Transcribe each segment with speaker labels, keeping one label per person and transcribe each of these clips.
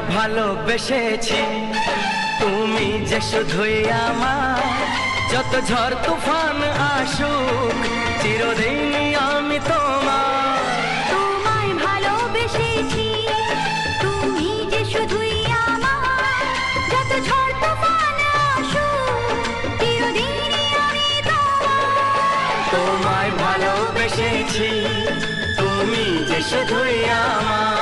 Speaker 1: ভালোবেসেছি তুমি যে শুধুই আমার যত ঝড় তুফান আসুক চিরদিনই আমি তোমার
Speaker 2: তোমায় ভালোবেসেছি তুমি যে শুধুই আমার যত ঝড় তুফান আসুক চিরদিনই আমি তোমার
Speaker 1: তোমায় ভালোবেসেছি তুমি যে শুধুই আমার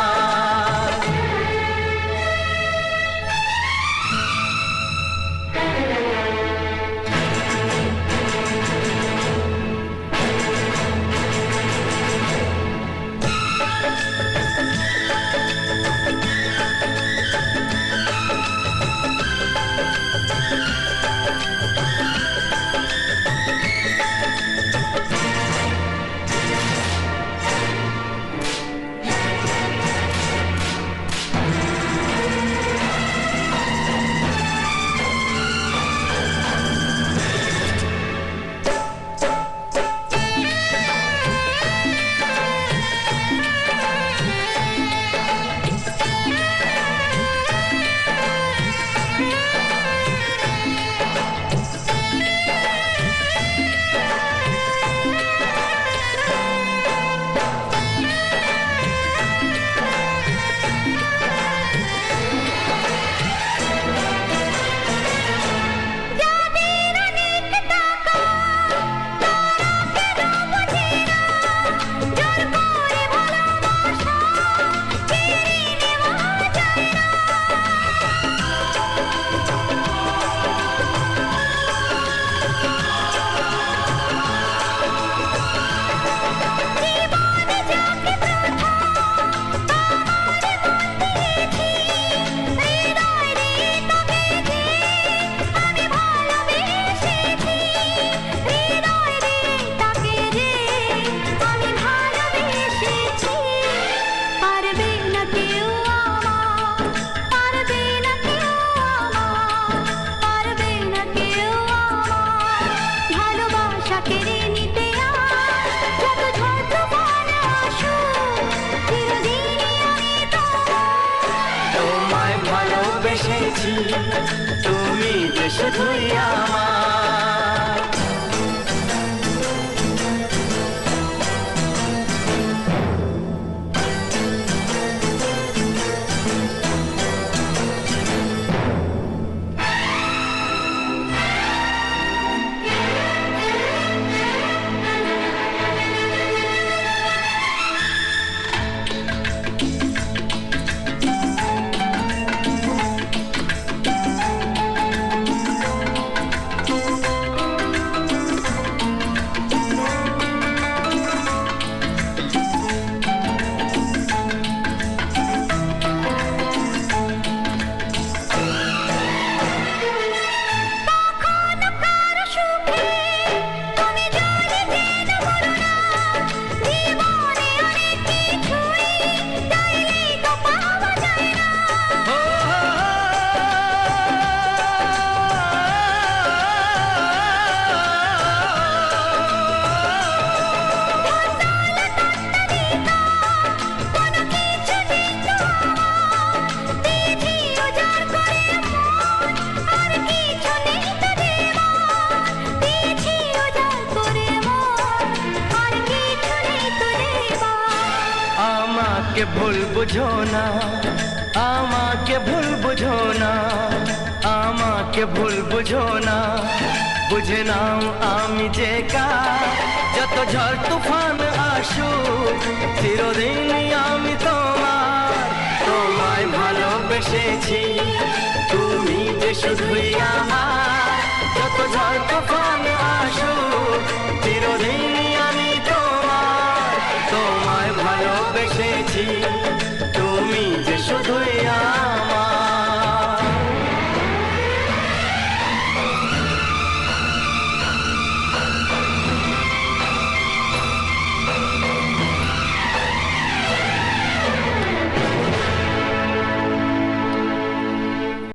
Speaker 1: তুমি যে শুধুই আমার আমাকে ভুল বুঝো না আমাকে ভুল বুঝো না আমাকে ভুল বুঝো না বুঝে নাও আমি যে কার যত ঝড় তুফান আসুক চিরদিনই আমি তোমার তোমায় ভালোবেসেছি তুমি যে শুধুই আমার যত ঝড় তুফান আসুক চিরদিনই আমি তোমার তোমায় ভালোবেসেছি তুমি যে শুধু